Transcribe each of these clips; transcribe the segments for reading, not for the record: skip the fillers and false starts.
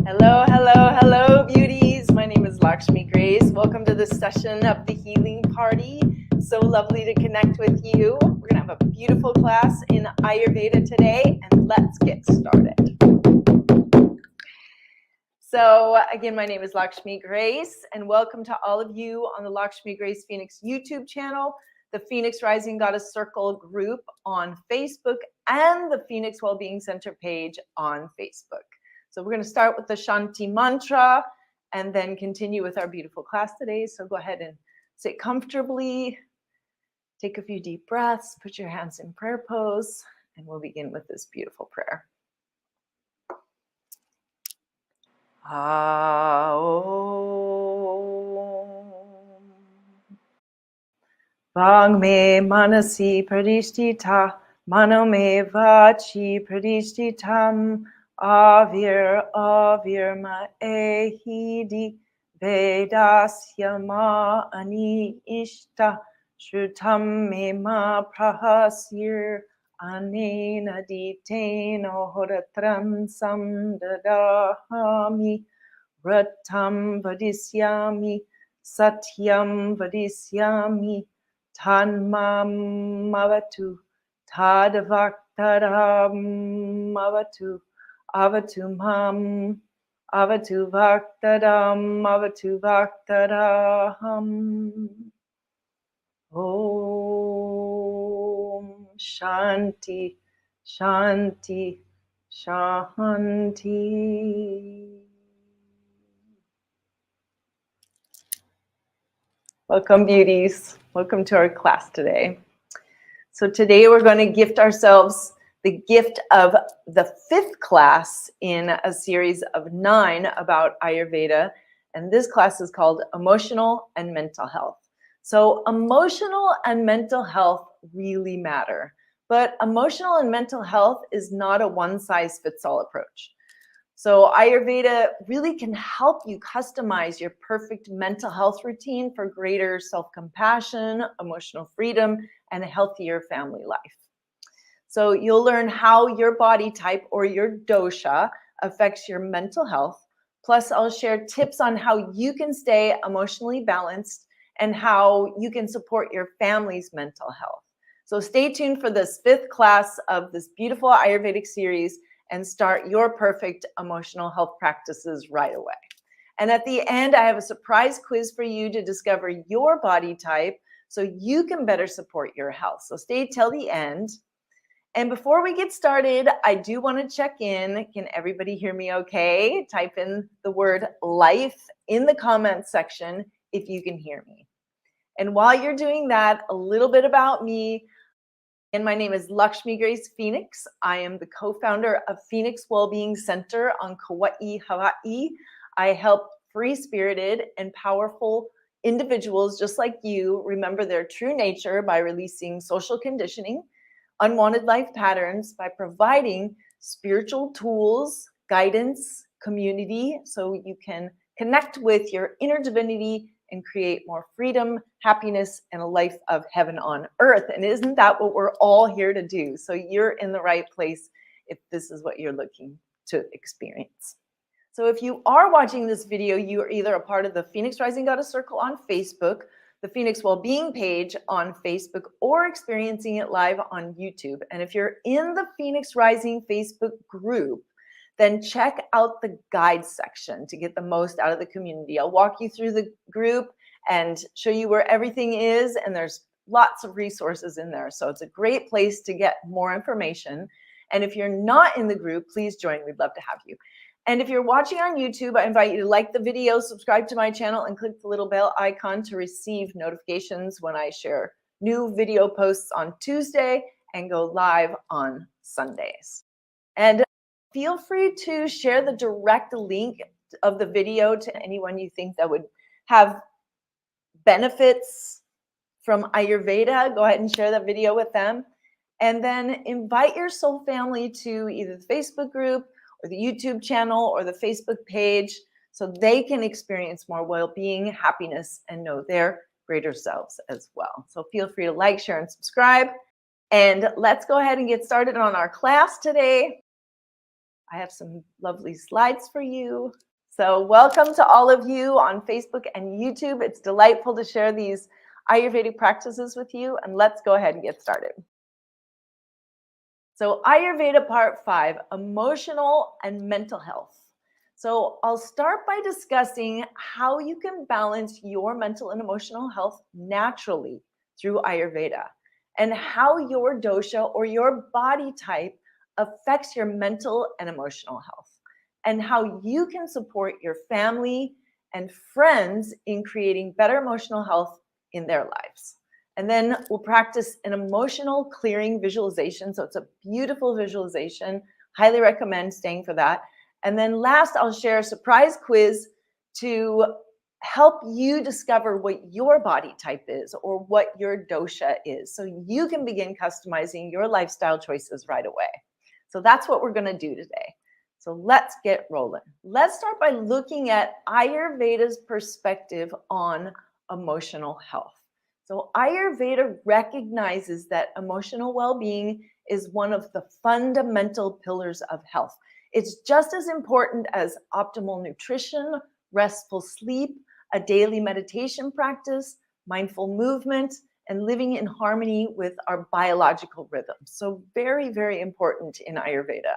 Hello, hello, hello, beauties. My name is LakshmiGrace. Welcome to this session of the Healing Party. So lovely to connect with you. We're going to have a beautiful class in Ayurveda today, and let's get started. So again, my name is LakshmiGrace, and welcome to all of you on the LakshmiGrace Phoenix YouTube channel, the Phoenix Rising Goddess Circle group on Facebook, and the Phoenix Wellbeing Center page on Facebook. So we're going to start with the Shanti mantra and then continue with our beautiful class today. So go ahead and sit comfortably, take a few deep breaths, put your hands in prayer pose, and we'll begin with this beautiful prayer. Aum. Vang me manasi pradishtita, mano me vachi pradishtitam, avir ma ehidi, vedasya ma ani ishta, shrutam me ma prahasir, anena diteno horatram samdadahami, vratam vadisyami, satyam vadisyami, tanmam avatu, tadvaktaram avatu, avatu mam, avatu vaktaram, avatu vaktaraham. Om Shanti, Shanti, Shanti. Welcome, beauties. Welcome to our class today. So today we're going to gift ourselves the gift of the 5th class in a series of 9 about Ayurveda. And this class is called Emotional and Mental Health. So emotional and mental health really matter. But emotional and mental health is not a one-size-fits-all approach. So Ayurveda really can help you customize your perfect mental health routine for greater self-compassion, emotional freedom, and a healthier family life. So you'll learn how your body type or your dosha affects your mental health. Plus, I'll share tips on how you can stay emotionally balanced and how you can support your family's mental health. So stay tuned for this 5th class of this beautiful Ayurvedic series and start your perfect emotional health practices right away. And at the end, I have a surprise quiz for you to discover your body type so you can better support your health. So stay till the end. And before we get started, I do want to check in. Can everybody hear me okay? Type in the word life in the comments section if you can hear me. And while you're doing that, a little bit about me. And my name is LakshmiGrace Phoenix. I am the co-founder of Phoenix Wellbeing Center on Kauai, Hawaii. I help free-spirited and powerful individuals just like you remember their true nature by releasing social conditioning, unwanted life patterns, by providing spiritual tools, guidance, community, so you can connect with your inner divinity and create more freedom, happiness, and a life of heaven on earth. And isn't that what we're all here to do? So you're in the right place if this is what you're looking to experience. So if you are watching this video, you are either a part of the Phoenix Rising Goddess Circle on Facebook, the Phoenix Wellbeing page on Facebook, or experiencing it live on YouTube. And if you're in the Phoenix Rising Facebook group, then check out the guide section to get the most out of the community. I'll walk you through the group and show you where everything is, and there's lots of resources in there. So it's a great place to get more information. And if you're not in the group, please join. We'd love to have you. And if you're watching on YouTube, I invite you to like the video, subscribe to my channel, and click the little bell icon to receive notifications when I share new video posts on Tuesday and go live on Sundays. And feel free to share the direct link of the video to anyone you think that would have benefits from Ayurveda. Go ahead and share that video with them. And then invite your soul family to either the Facebook group or the YouTube channel or the Facebook page so they can experience more well-being, happiness, and know their greater selves as well. So feel free to like, share, and subscribe. And let's go ahead and get started on our class today. I have some lovely slides for you. So welcome to all of you on Facebook and YouTube. It's delightful to share these Ayurvedic practices with you, and let's go ahead and get started. So Ayurveda Part 5, emotional and mental health. So I'll start by discussing how you can balance your mental and emotional health naturally through Ayurveda, and how your dosha or your body type affects your mental and emotional health, and how you can support your family and friends in creating better emotional health in their lives. And then we'll practice an emotional clearing visualization. So it's a beautiful visualization. Highly recommend staying for that. And then last, I'll share a surprise quiz to help you discover what your body type is or what your dosha is, so you can begin customizing your lifestyle choices right away. So that's what we're going to do today. So let's get rolling. Let's start by looking at Ayurveda's perspective on emotional health. So Ayurveda recognizes that emotional well-being is one of the fundamental pillars of health. It's just as important as optimal nutrition, restful sleep, a daily meditation practice, mindful movement, and living in harmony with our biological rhythms. So very, very important in Ayurveda.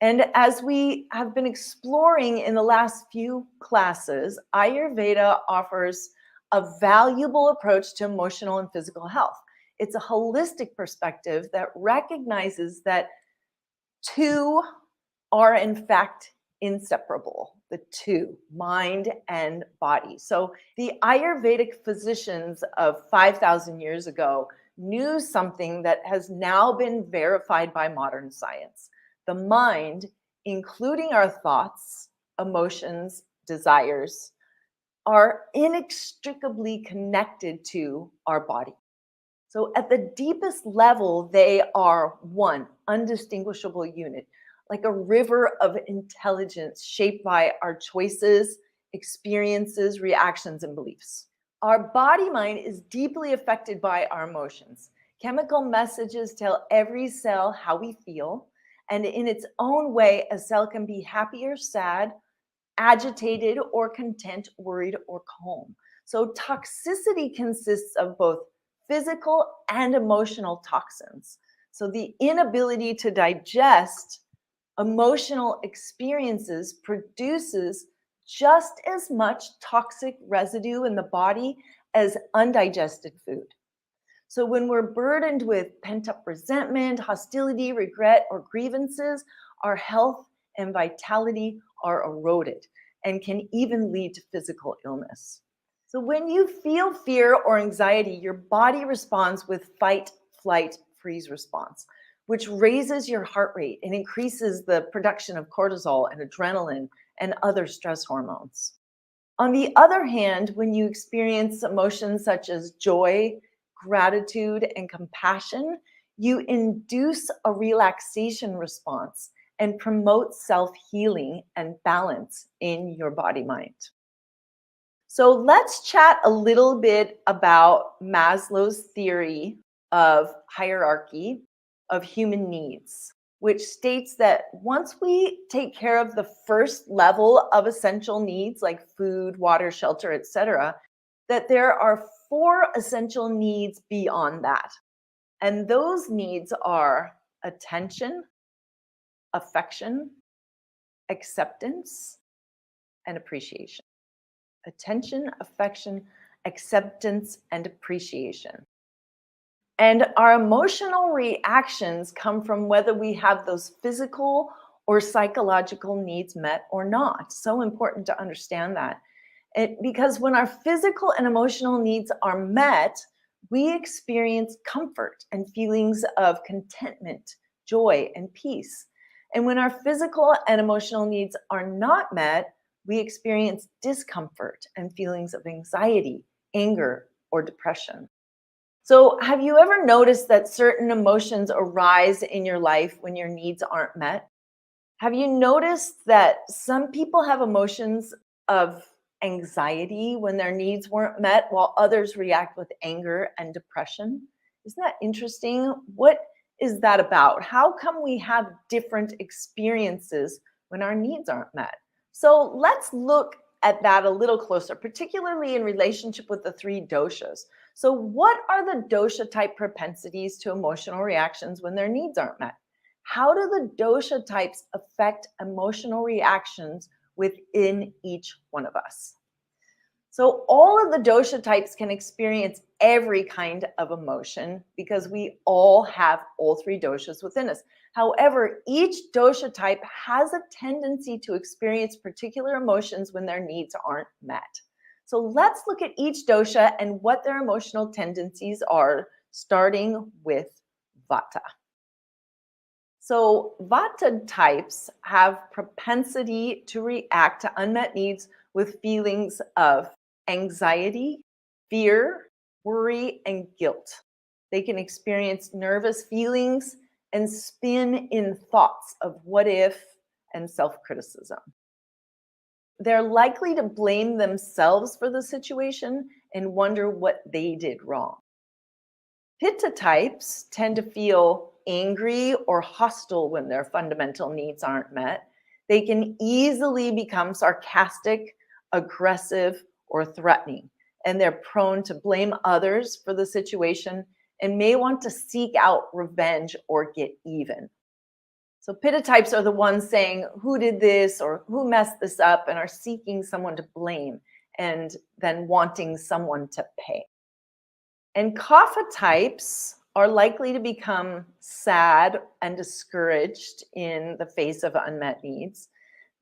And as we have been exploring in the last few classes, Ayurveda offers a valuable approach to emotional and physical health. It's a holistic perspective that recognizes that two are in fact inseparable, the two, mind and body. So the Ayurvedic physicians of 5,000 years ago knew something that has now been verified by modern science. The mind, including our thoughts, emotions, desires, are inextricably connected to our body. So at the deepest level, they are one undistinguishable unit, like a river of intelligence shaped by our choices, experiences, reactions, and beliefs. Our body mind is deeply affected by our emotions. Chemical messages tell every cell how we feel, and in its own way, a cell can be happy or sad, agitated or content, worried or calm. So toxicity consists of both physical and emotional toxins. So the inability to digest emotional experiences produces just as much toxic residue in the body as undigested food. So when we're burdened with pent-up resentment, hostility, regret, or grievances, our health and vitality are eroded and can even lead to physical illness. So when you feel fear or anxiety, your body responds with fight, flight, freeze response, which raises your heart rate and increases the production of cortisol and adrenaline and other stress hormones. On the other hand, when you experience emotions such as joy, gratitude, and compassion, you induce a relaxation response and promote self-healing and balance in your body-mind. So let's chat a little bit about Maslow's theory of hierarchy of human needs, which states that once we take care of the first level of essential needs like food, water, shelter, etc., that there are 4 essential needs beyond that. And those needs are attention, affection, acceptance, and appreciation. Attention, affection, acceptance, and appreciation. And our emotional reactions come from whether we have those physical or psychological needs met or not. So important to understand that. Because when our physical and emotional needs are met, we experience comfort and feelings of contentment, joy, and peace. And when our physical and emotional needs are not met, we experience discomfort and feelings of anxiety, anger, or depression. So have you ever noticed that certain emotions arise in your life when your needs aren't met? Have you noticed that some people have emotions of anxiety when their needs weren't met, while others react with anger and depression? Isn't that interesting? What is that about? How come we have different experiences when our needs aren't met? So let's look at that a little closer, particularly in relationship with the three doshas. So what are the dosha type propensities to emotional reactions when their needs aren't met? How do the dosha types affect emotional reactions within each one of us? So all of the dosha types can experience every kind of emotion because we all have all three doshas within us. However, each dosha type has a tendency to experience particular emotions when their needs aren't met. So let's look at each dosha and what their emotional tendencies are, starting with vata. So vata types have propensity to react to unmet needs with feelings of anxiety, fear, worry, and guilt. They can experience nervous feelings and spin in thoughts of what if and self-criticism. They're likely to blame themselves for the situation and wonder what they did wrong. Pitta types tend to feel angry or hostile when their fundamental needs aren't met. They can easily become sarcastic, aggressive, or threatening, and they're prone to blame others for the situation and may want to seek out revenge or get even. So pitta types are the ones saying, who did this or who messed this up, and are seeking someone to blame and then wanting someone to pay. And kapha types are likely to become sad and discouraged in the face of unmet needs.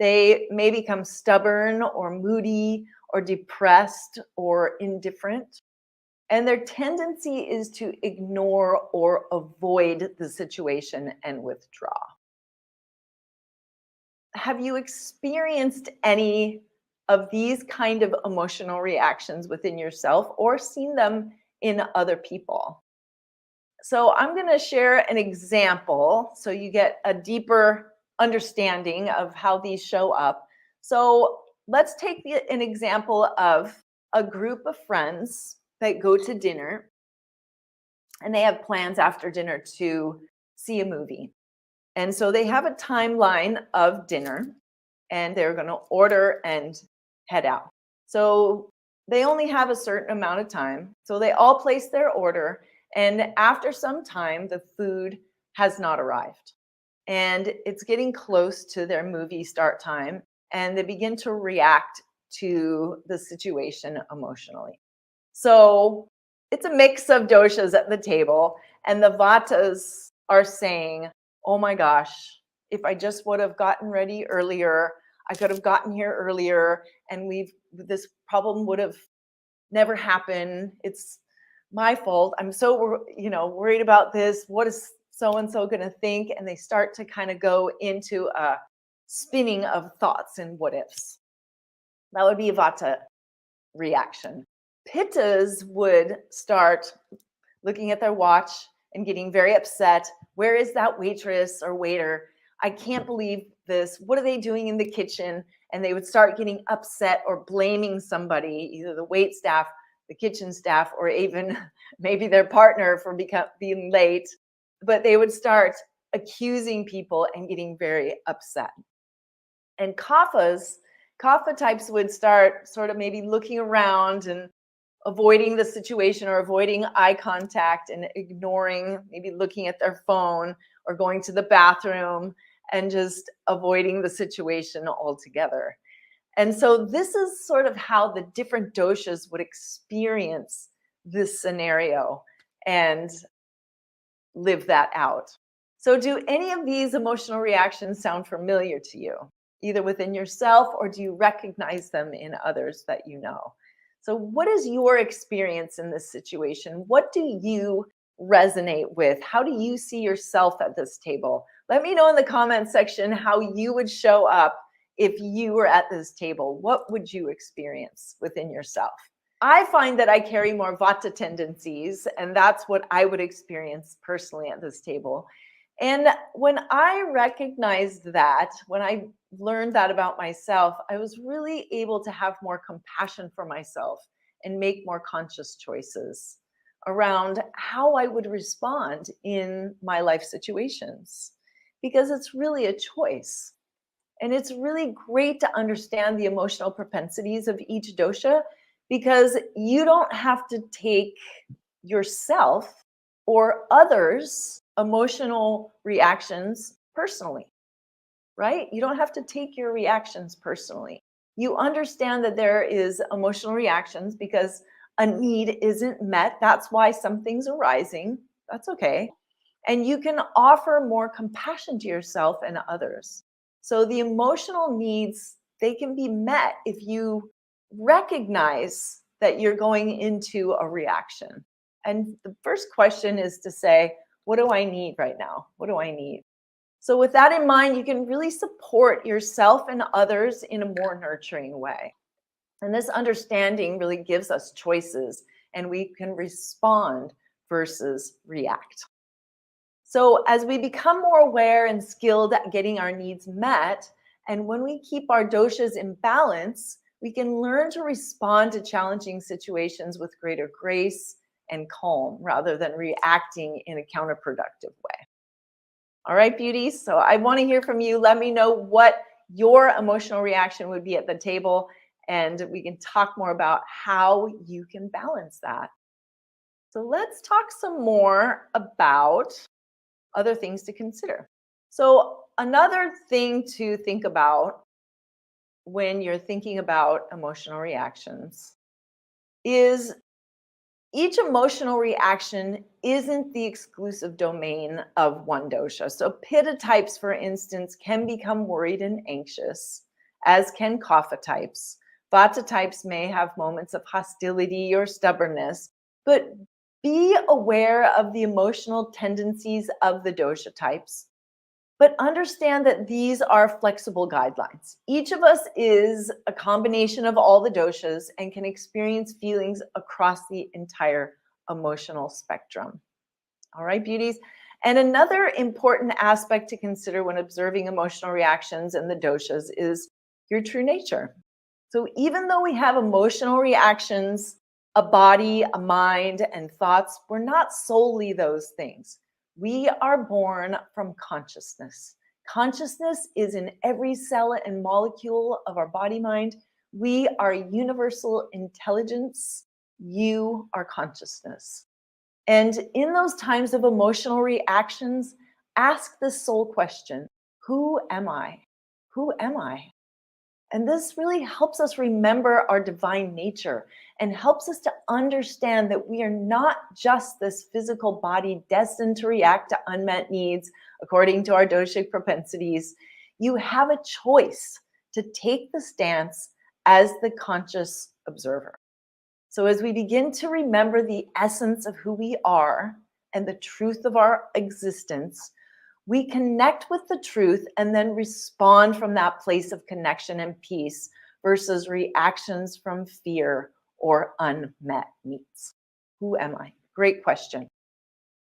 They may become stubborn or moody or depressed or indifferent. And their tendency is to ignore or avoid the situation and withdraw. Have you experienced any of these kind of emotional reactions within yourself or seen them in other people? So I'm going to share an example so you get a deeper understanding of how these show up. So let's take an example of a group of friends that go to dinner and they have plans after dinner to see a movie. And so they have a timeline of dinner and they're going to order and head out. So they only have a certain amount of time. So they all place their order. And after some time, the food has not arrived. And it's getting close to their movie start time. And they begin to react to the situation emotionally. So it's a mix of doshas at the table. And the vatas are saying, oh my gosh, if I just would have gotten ready earlier, I could have gotten here earlier, and this problem would have never happened. It's my fault. I'm so worried about this. What is so and so going to think? And they start to kind of go into a spinning of thoughts and what ifs. That would be a vata reaction. Pittas would start looking at their watch and getting very upset. Where is that waitress or waiter? I can't believe this. What are they doing in the kitchen? And they would start getting upset or blaming somebody, either the wait staff, the kitchen staff, or even maybe their partner for being late. But they would start accusing people and getting very upset. And kapha types would start sort of maybe looking around and avoiding the situation or avoiding eye contact and ignoring, maybe looking at their phone or going to the bathroom and just avoiding the situation altogether. And so this is sort of how the different doshas would experience this scenario and live that out. So do any of these emotional reactions sound familiar to you, either within yourself, or do you recognize them in others that you know? So what is your experience in this situation? What do you resonate with? How do you see yourself at this table? Let me know in the comment section how you would show up if you were at this table. What would you experience within yourself? I find that I carry more vata tendencies, and that's what I would experience personally at this table. And when I recognized that, when I learned that about myself, I was really able to have more compassion for myself and make more conscious choices around how I would respond in my life situations, because it's really a choice. And it's really great to understand the emotional propensities of each dosha, because you don't have to take yourself or others' emotional reactions personally, right? You don't have to take your reactions personally. You understand that there is emotional reactions because a need isn't met. That's why something's arising. That's okay. And you can offer more compassion to yourself and others. So the emotional needs, they can be met if you recognize that you're going into a reaction. And the first question is to say, what do I need right now? What do I need? So with that in mind, you can really support yourself and others in a more nurturing way. And this understanding really gives us choices, and we can respond versus react. So as we become more aware and skilled at getting our needs met, and when we keep our doshas in balance, we can learn to respond to challenging situations with greater grace and calm rather than reacting in a counterproductive way. All right, beauties. So I want to hear from you. Let me know what your emotional reaction would be at the table, and we can talk more about how you can balance that. So let's talk some more about other things to consider. So another thing to think about when you're thinking about emotional reactions is each emotional reaction isn't the exclusive domain of one dosha. So pitta types, for instance, can become worried and anxious, as can kapha types. Vata types may have moments of hostility or stubbornness, but be aware of the emotional tendencies of the dosha types. But understand that these are flexible guidelines. Each of us is a combination of all the doshas and can experience feelings across the entire emotional spectrum. All right, beauties. And another important aspect to consider when observing emotional reactions in the doshas is your true nature. So even though we have emotional reactions, a body, a mind, and thoughts, we're not solely those things. We are born from consciousness. Consciousness is in every cell and molecule of our body mind. We are universal intelligence. You are consciousness. And in those times of emotional reactions, ask the soul question, who am I? Who am I? And this really helps us remember our divine nature and helps us to understand that we are not just this physical body destined to react to unmet needs according to our doshic propensities. You have a choice to take the stance as the conscious observer. So as we begin to remember the essence of who we are and the truth of our existence, we connect with the truth and then respond from that place of connection and peace versus reactions from fear or unmet needs. Who am I? Great question.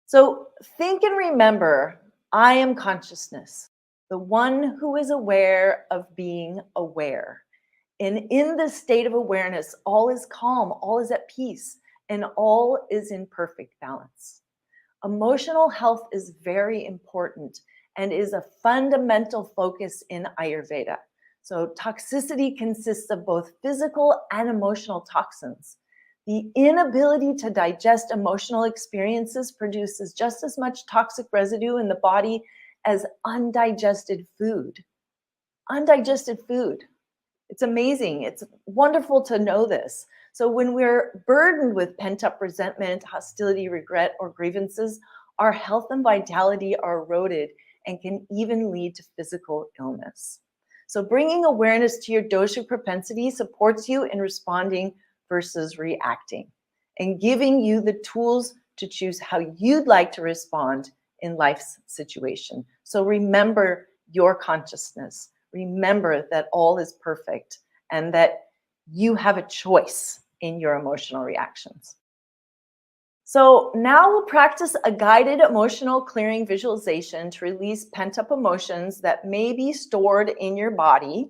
So think and remember, I am consciousness, the one who is aware of being aware. And in this state of awareness, all is calm, all is at peace, and all is in perfect balance. Emotional health is very important and is a fundamental focus in Ayurveda. So toxicity consists of both physical and emotional toxins. The inability to digest emotional experiences produces just as much toxic residue in the body as undigested food. Undigested food. It's amazing. It's wonderful to know this. So when we're burdened with pent-up resentment, hostility, regret, or grievances, our health and vitality are eroded and can even lead to physical illness. So bringing awareness to your dosha propensity supports you in responding versus reacting and giving you the tools to choose how you'd like to respond in life's situation. So remember your consciousness. Remember that all is perfect and that you have a choice in your emotional reactions. So now we'll practice a guided emotional clearing visualization to release pent-up emotions that may be stored in your body.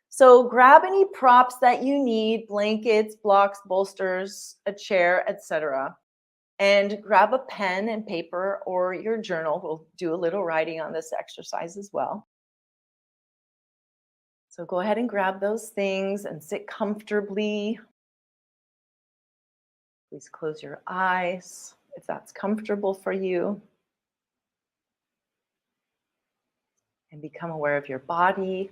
So grab any props that you need, blankets, blocks, bolsters, a chair, etc. And grab a pen and paper or your journal. We'll do a little writing on this exercise as well. So go ahead and grab those things and sit comfortably. Please close your eyes if that's comfortable for you. And become aware of your body.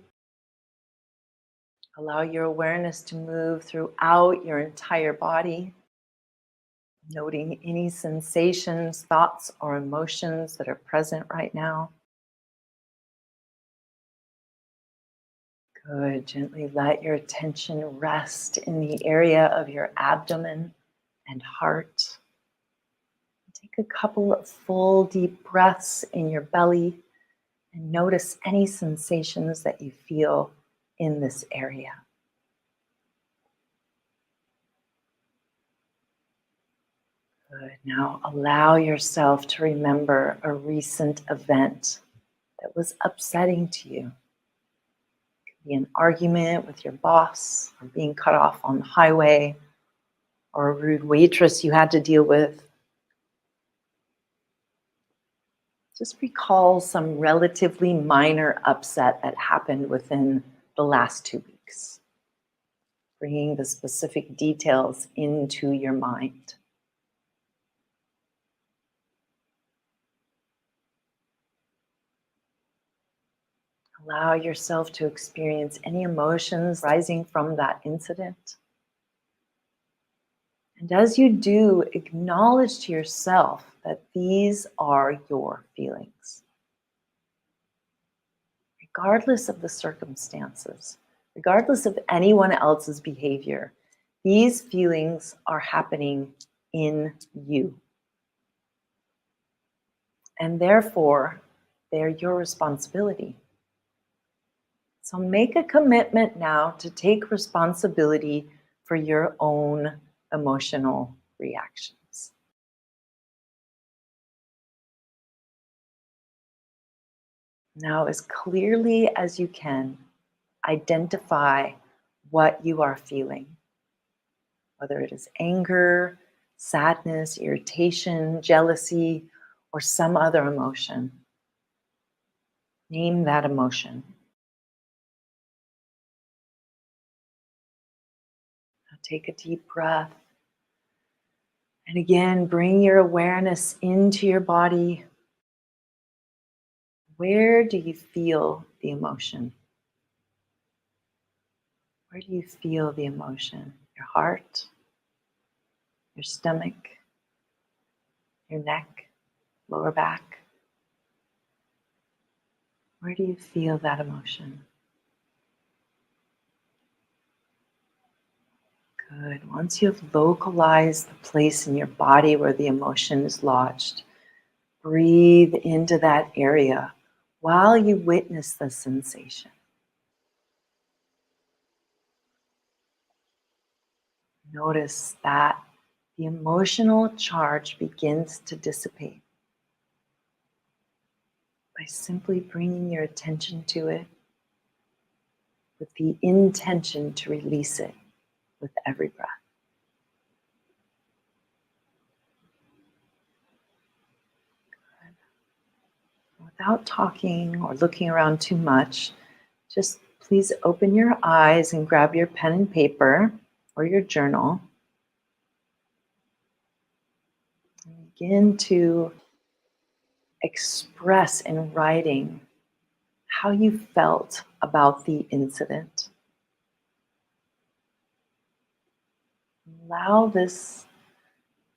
Allow your awareness to move throughout your entire body, noting any sensations, thoughts, or emotions that are present right now. Good. Gently let your attention rest in the area of your abdomen and heart. Take a couple of full deep breaths in your belly and notice any sensations that you feel in this area. Good. Now allow yourself to remember a recent event that was upsetting to you. It could be an argument with your boss, or being cut off on the highway, or a rude waitress you had to deal with. Just recall some relatively minor upset that happened within the last 2 weeks, bringing the specific details into your mind. Allow yourself to experience any emotions rising from that incident. And as you do, acknowledge to yourself that these are your feelings. Regardless of the circumstances, regardless of anyone else's behavior, these feelings are happening in you. And therefore, they're your responsibility. So make a commitment now to take responsibility for your own emotional reactions. Now, as clearly as you can, identify what you are feeling, whether it is anger, sadness, irritation, jealousy, or some other emotion. Name that emotion. Now take a deep breath. And again, bring your awareness into your body. Where do you feel the emotion? Where do you feel the emotion? Your heart, your stomach, your neck, lower back? Where do you feel that emotion? Good. Once you have localized the place in your body where the emotion is lodged, breathe into that area while you witness the sensation. Notice that the emotional charge begins to dissipate by simply bringing your attention to it with the intention to release it with every breath. Without talking or looking around too much, just please open your eyes and grab your pen and paper or your journal. And begin to express in writing how you felt about the incident. Allow this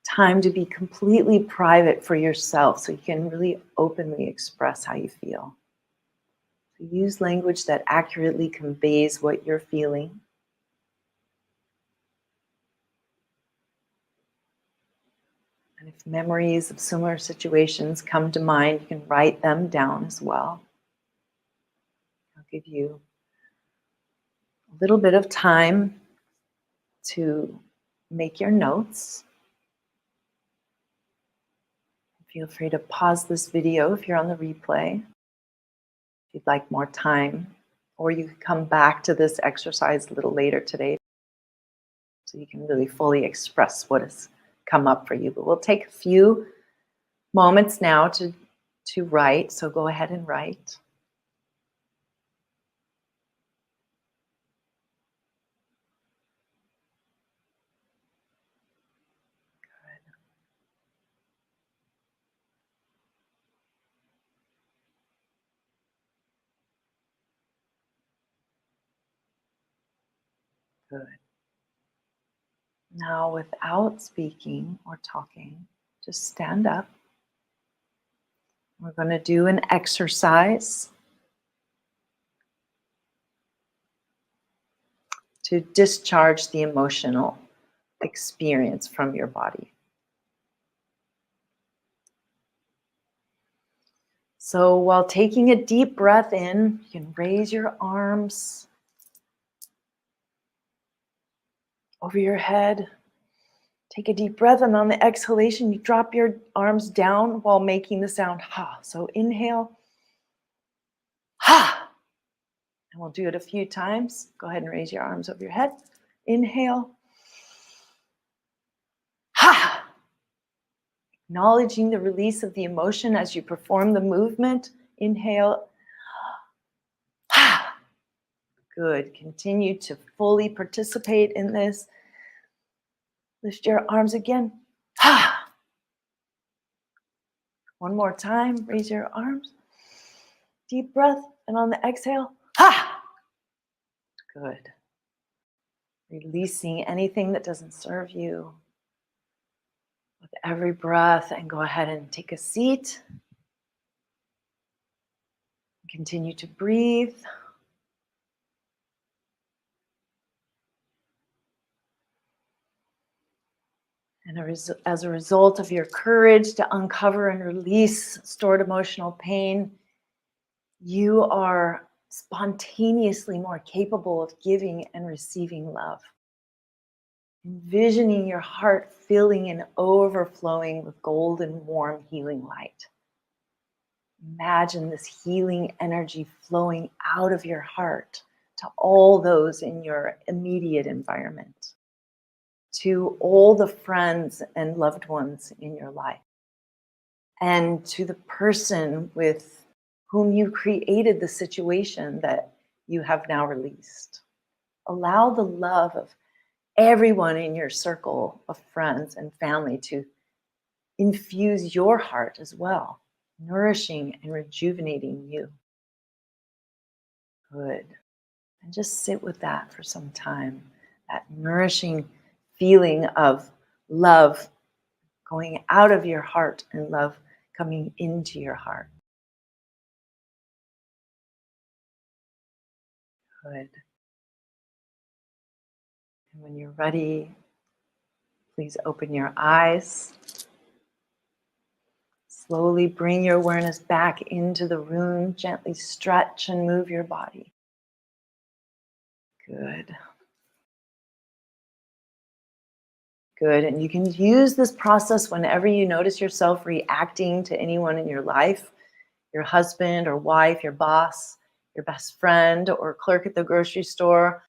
time to be completely private for yourself so you can really openly express how you feel. So use language that accurately conveys what you're feeling. And if memories of similar situations come to mind, you can write them down as well. I'll give you a little bit of time to make your notes. Feel free to pause this video if you're on the replay, if you'd like more time, or you can come back to this exercise a little later today so you can really fully express what is come up for you. But we'll take a few moments now to write. So go ahead and write. Good. Now, without speaking or talking, just stand up. We're going to do an exercise to discharge the emotional experience from your body. So while taking a deep breath in, you can raise your arms over your head. Take a deep breath, and on the exhalation, you drop your arms down while making the sound ha. So inhale, ha. And we'll do it a few times. Go ahead and raise your arms over your head. Inhale, ha. Acknowledging the release of the emotion as you perform the movement. Inhale, ha. Good. Continue to fully participate in this. Lift your arms again. Ha. One more time. Raise your arms. Deep breath. And on the exhale, ha. Good. Releasing anything that doesn't serve you with every breath. And go ahead and take a seat. Continue to breathe. And as a result of your courage to uncover and release stored emotional pain, you are spontaneously more capable of giving and receiving love. Envisioning your heart filling and overflowing with golden, warm, healing light. Imagine this healing energy flowing out of your heart to all those in your immediate environment, to all the friends and loved ones in your life, and to the person with whom you created the situation that you have now released. Allow the love of everyone in your circle of friends and family to infuse your heart as well, nourishing and rejuvenating you. Good. And just sit with that for some time, that nourishing feeling of love going out of your heart and love coming into your heart. Good. And when you're ready, please open your eyes. Slowly bring your awareness back into the room. Gently stretch and move your body. Good. Good. And you can use this process whenever you notice yourself reacting to anyone in your life, your husband or wife, your boss, your best friend or clerk at the grocery store.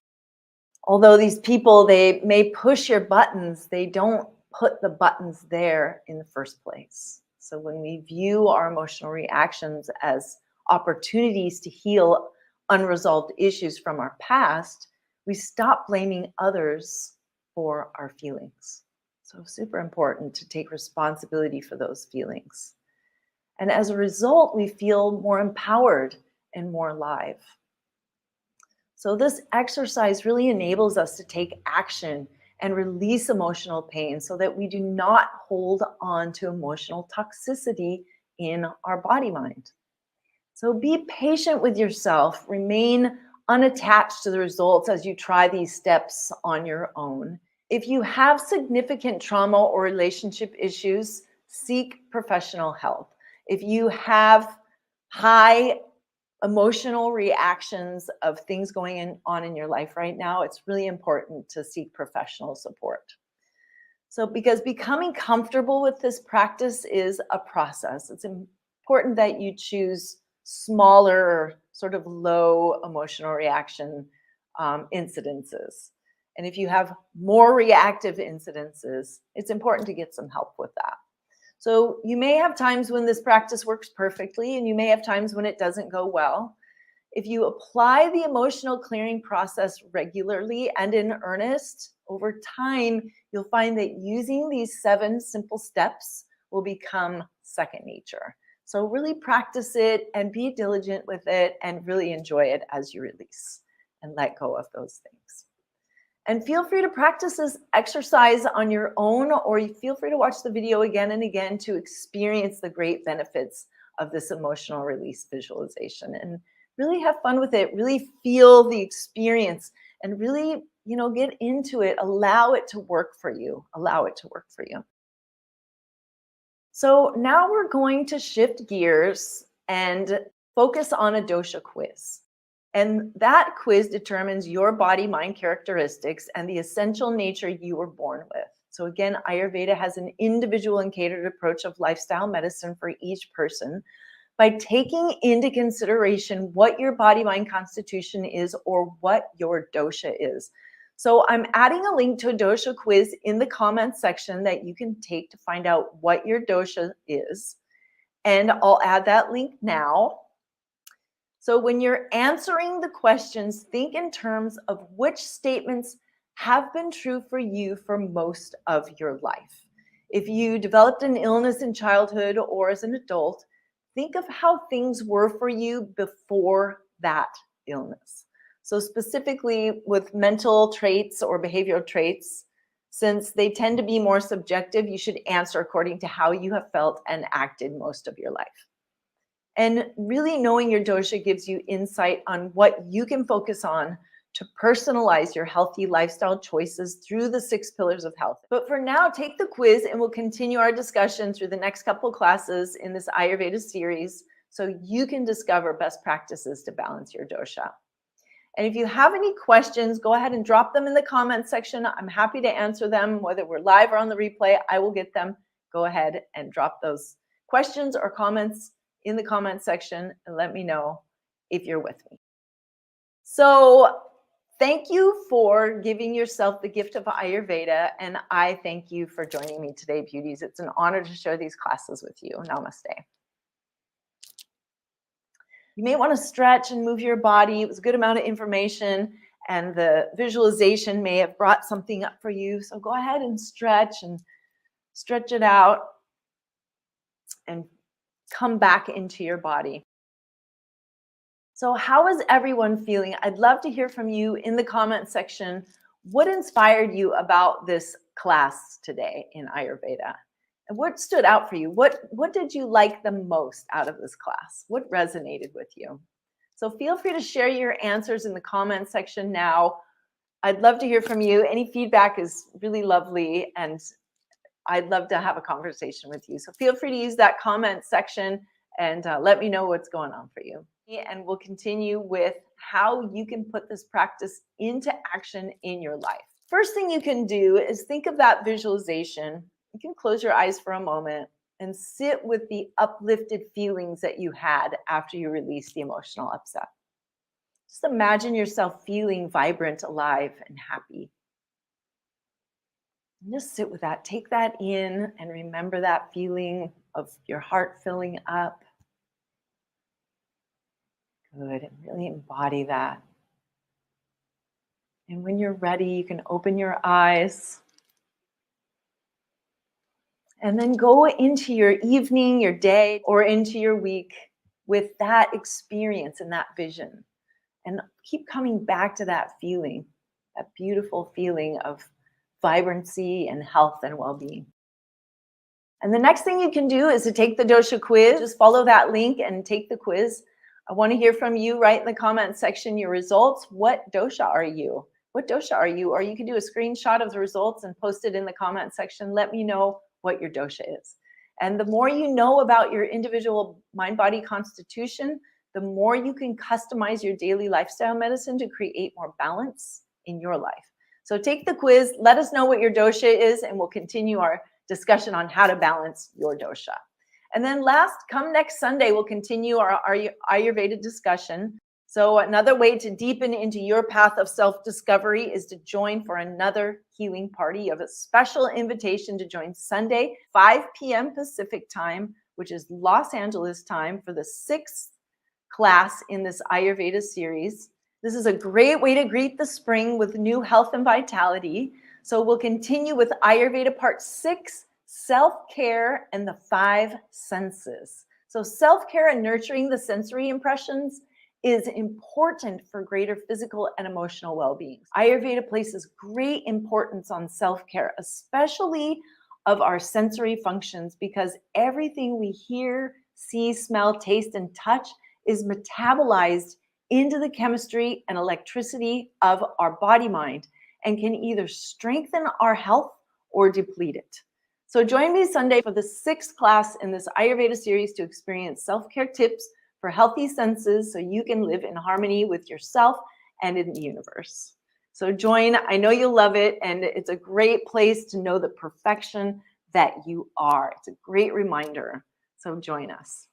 Although these people, they may push your buttons, they don't put the buttons there in the first place. So when we view our emotional reactions as opportunities to heal unresolved issues from our past, we stop blaming others for our feelings. So super important to take responsibility for those feelings. And as a result, we feel more empowered and more alive. So this exercise really enables us to take action and release emotional pain so that we do not hold on to emotional toxicity in our body-mind. So be patient with yourself. Remain unattached to the results as you try these steps on your own. If you have significant trauma or relationship issues, seek professional help. If you have high emotional reactions of things going on in your life right now, it's really important to seek professional support. So because becoming comfortable with this practice is a process, it's important that you choose smaller, sort of low emotional reaction incidences. And if you have more reactive incidences, it's important to get some help with that. So you may have times when this practice works perfectly, and you may have times when it doesn't go well. If you apply the emotional clearing process regularly and in earnest, over time, you'll find that using these 7 simple steps will become second nature. So really practice it and be diligent with it and really enjoy it as you release and let go of those things. And feel free to practice this exercise on your own, or you feel free to watch the video again and again to experience the great benefits of this emotional release visualization, and really have fun with it. Really feel the experience and really, get into it. Allow it to work for you. Allow it to work for you. So now we're going to shift gears and focus on a dosha quiz. And that quiz determines your body, mind characteristics and the essential nature you were born with. So again, Ayurveda has an individual and catered approach of lifestyle medicine for each person by taking into consideration what your body, mind constitution is or what your dosha is. So I'm adding a link to a dosha quiz in the comments section that you can take to find out what your dosha is. And I'll add that link now. So when you're answering the questions, think in terms of which statements have been true for you for most of your life. If you developed an illness in childhood or as an adult, think of how things were for you before that illness. So specifically with mental traits or behavioral traits, since they tend to be more subjective, you should answer according to how you have felt and acted most of your life. And really knowing your dosha gives you insight on what you can focus on to personalize your healthy lifestyle choices through the 6 pillars of health. But for now, take the quiz and we'll continue our discussion through the next couple classes in this Ayurveda series so you can discover best practices to balance your dosha. And if you have any questions, go ahead and drop them in the comments section. I'm happy to answer them, whether we're live or on the replay, I will get them. Go ahead and drop those questions or comments in the comments section and let me know if you're with me. So thank you for giving yourself the gift of Ayurveda, and I thank you for joining me today, beauties. It's an honor to share these classes with you. Namaste. You may want to stretch and move your body. It was a good amount of information, and the visualization may have brought something up for you. So go ahead and stretch it out and come back into your body. So how is everyone feeling? I'd love to hear from you in the comment section. What inspired you about this class today in Ayurveda? And what stood out for you? What did you like the most out of this class? What resonated with you? So feel free to share your answers in the comment section now. I'd love to hear from you. Any feedback is really lovely, and I'd love to have a conversation with you. So feel free to use that comment section and let me know what's going on for you. And we'll continue with how you can put this practice into action in your life. First thing you can do is think of that visualization. You can close your eyes for a moment and sit with the uplifted feelings that you had after you released the emotional upset. Just imagine yourself feeling vibrant, alive, and happy. And just sit with that. Take that in and remember that feeling of your heart filling up. Good, and really embody that. And when you're ready, you can open your eyes. And then go into your evening, your day, or into your week with that experience and that vision. And keep coming back to that feeling, that beautiful feeling of vibrancy and health and well-being. And the next thing you can do is to take the dosha quiz. Just follow that link and take the quiz. I want to hear from you. Write in the comment section your results. What dosha are you? What dosha are you? Or you can do a screenshot of the results and post it in the comment section. Let me know what your dosha is. And the more you know about your individual mind-body constitution, the more you can customize your daily lifestyle medicine to create more balance in your life. So take the quiz, let us know what your dosha is, and we'll continue our discussion on how to balance your dosha. And then last, come next Sunday, we'll continue our Ayurveda discussion. So another way to deepen into your path of self-discovery is to join for another healing party. You have a special invitation to join Sunday, 5 p.m. Pacific time, which is Los Angeles time, for the 6th class in this Ayurveda series. This is a great way to greet the spring with new health and vitality. So we'll continue with Ayurveda part 6, self-care and the 5 senses. So self-care and nurturing the sensory impressions is important for greater physical and emotional well-being. Ayurveda places great importance on self-care, especially of our sensory functions, because everything we hear, see, smell, taste, and touch is metabolized into the chemistry and electricity of our body-mind and can either strengthen our health or deplete it. So join me Sunday for the 6th class in this Ayurveda series to experience self-care tips for healthy senses so you can live in harmony with yourself and in the universe. So join, I know you'll love it, and it's a great place to know the perfection that you are. It's a great reminder, so join us.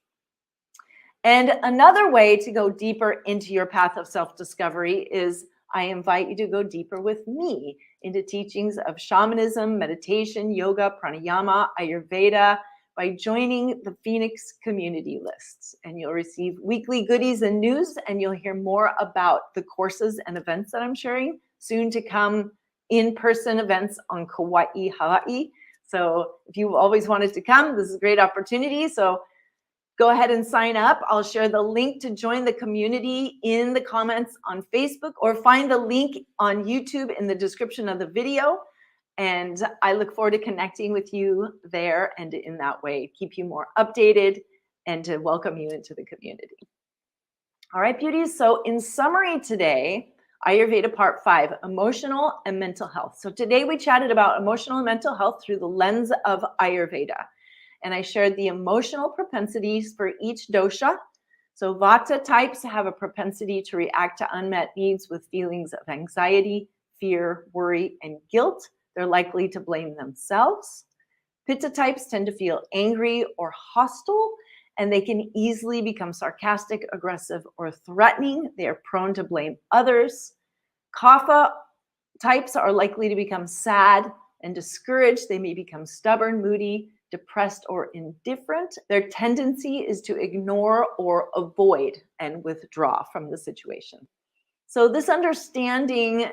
And another way to go deeper into your path of self-discovery is I invite you to go deeper with me into teachings of shamanism, meditation, yoga, pranayama, Ayurveda by joining the Phoenix community lists. And you'll receive weekly goodies and news, and you'll hear more about the courses and events that I'm sharing, soon to come in-person events on Kauai, Hawaii. So if you've always wanted to come, this is a great opportunity. So go ahead and sign up. I'll share the link to join the community in the comments on Facebook, or find the link on YouTube in the description of the video. And I look forward to connecting with you there, and in that way, keep you more updated and to welcome you into the community. All right, beauties. So in summary today, Ayurveda part 5, emotional and mental health. So today we chatted about emotional and mental health through the lens of Ayurveda. And I shared the emotional propensities for each dosha. So vata types have a propensity to react to unmet needs with feelings of anxiety, fear, worry, and guilt. They're likely to blame themselves. Pitta types tend to feel angry or hostile, and they can easily become sarcastic, aggressive, or threatening. They are prone to blame others. Kapha types are likely to become sad and discouraged. They may become stubborn, moody, depressed, or indifferent. Their tendency is to ignore or avoid and withdraw from the situation. So this understanding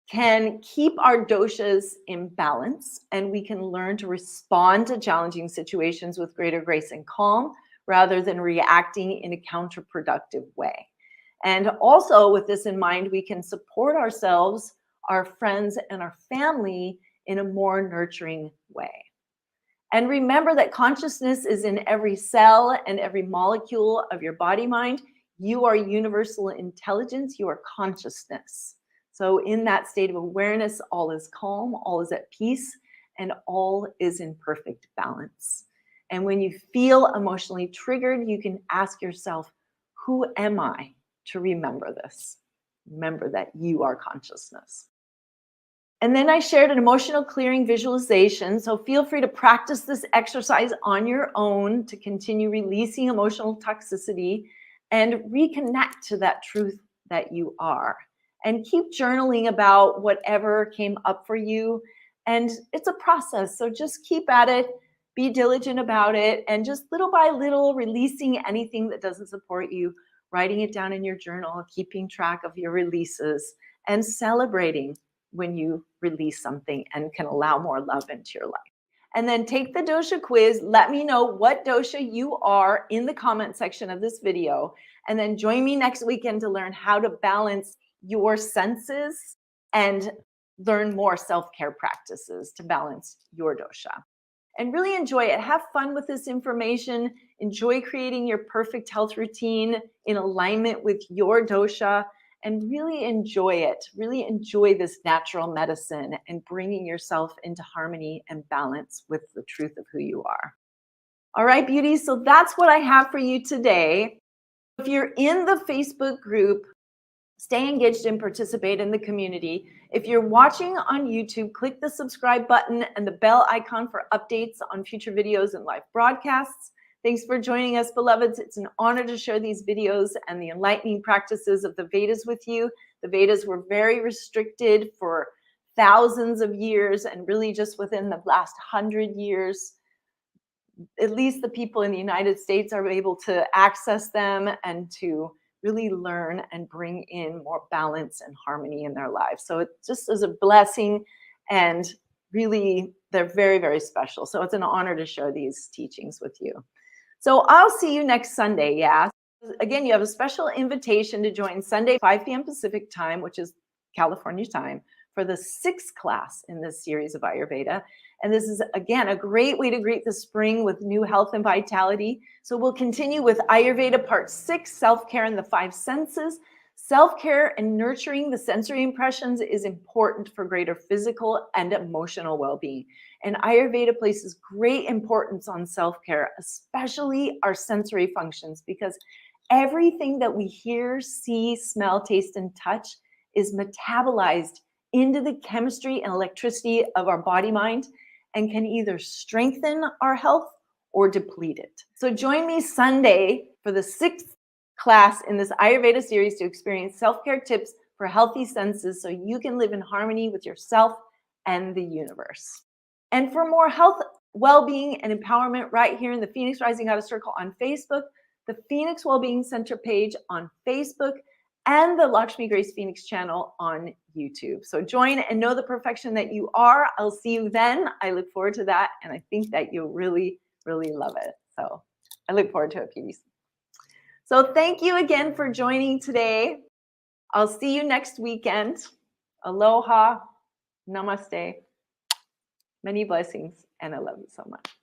can keep our doshas in balance, and we can learn to respond to challenging situations with greater grace and calm rather than reacting in a counterproductive way. And also with this in mind, we can support ourselves, our friends, and our family in a more nurturing way. And remember that consciousness is in every cell and every molecule of your body-mind. You are universal intelligence. You are consciousness. So in that state of awareness, all is calm, all is at peace, and all is in perfect balance. And when you feel emotionally triggered, you can ask yourself, who am I to remember this? Remember that you are consciousness. And then I shared an emotional clearing visualization. So feel free to practice this exercise on your own to continue releasing emotional toxicity and reconnect to that truth that you are. And keep journaling about whatever came up for you. And it's a process, so just keep at it, be diligent about it, and just little by little releasing anything that doesn't support you, writing it down in your journal, keeping track of your releases, and celebrating when you release something and can allow more love into your life. And then take the dosha quiz. Let me know what dosha you are in the comment section of this video. And then join me next weekend to learn how to balance your senses and learn more self-care practices to balance your dosha. And really enjoy it. Have fun with this information. Enjoy creating your perfect health routine in alignment with your dosha, and really enjoy it. Really enjoy this natural medicine and bringing yourself into harmony and balance with the truth of who you are. All right, beauties. So that's what I have for you today. If you're in the Facebook group, stay engaged and participate in the community. If you're watching on YouTube, click the subscribe button and the bell icon for updates on future videos and live broadcasts. Thanks for joining us, beloveds. It's an honor to share these videos and the enlightening practices of the Vedas with you. The Vedas were very restricted for thousands of years, and really just within the last 100 years, at least the people in the United States are able to access them and to really learn and bring in more balance and harmony in their lives. So it just is a blessing, and really they're very, very special. So it's an honor to share these teachings with you. So I'll see you next Sunday. Yeah. Again, you have a special invitation to join Sunday, 5 p.m. Pacific time, which is California time, for the 6th class in this series of Ayurveda. And this is, again, a great way to greet the spring with new health and vitality. So we'll continue with Ayurveda Part 6, Self-Care and the 5 Senses. Self-care and nurturing the sensory impressions is important for greater physical and emotional well-being. And Ayurveda places great importance on self-care, especially our sensory functions, because everything that we hear, see, smell, taste, and touch is metabolized into the chemistry and electricity of our body-mind and can either strengthen our health or deplete it. So join me Sunday for the 6th class in this Ayurveda series to experience self-care tips for healthy senses so you can live in harmony with yourself and the universe. And for more health, well-being, and empowerment right here in the Phoenix Rising Goddess Circle on Facebook, the Phoenix Wellbeing Center page on Facebook, and the LakshmiGrace Phoenix channel on YouTube. So join and know the perfection that you are. I'll see you then. I look forward to that, and I think that you'll really, really love it. So I look forward to it, Petey. So thank you again for joining today. I'll see you next weekend. Aloha, namaste, many blessings, and I love you so much.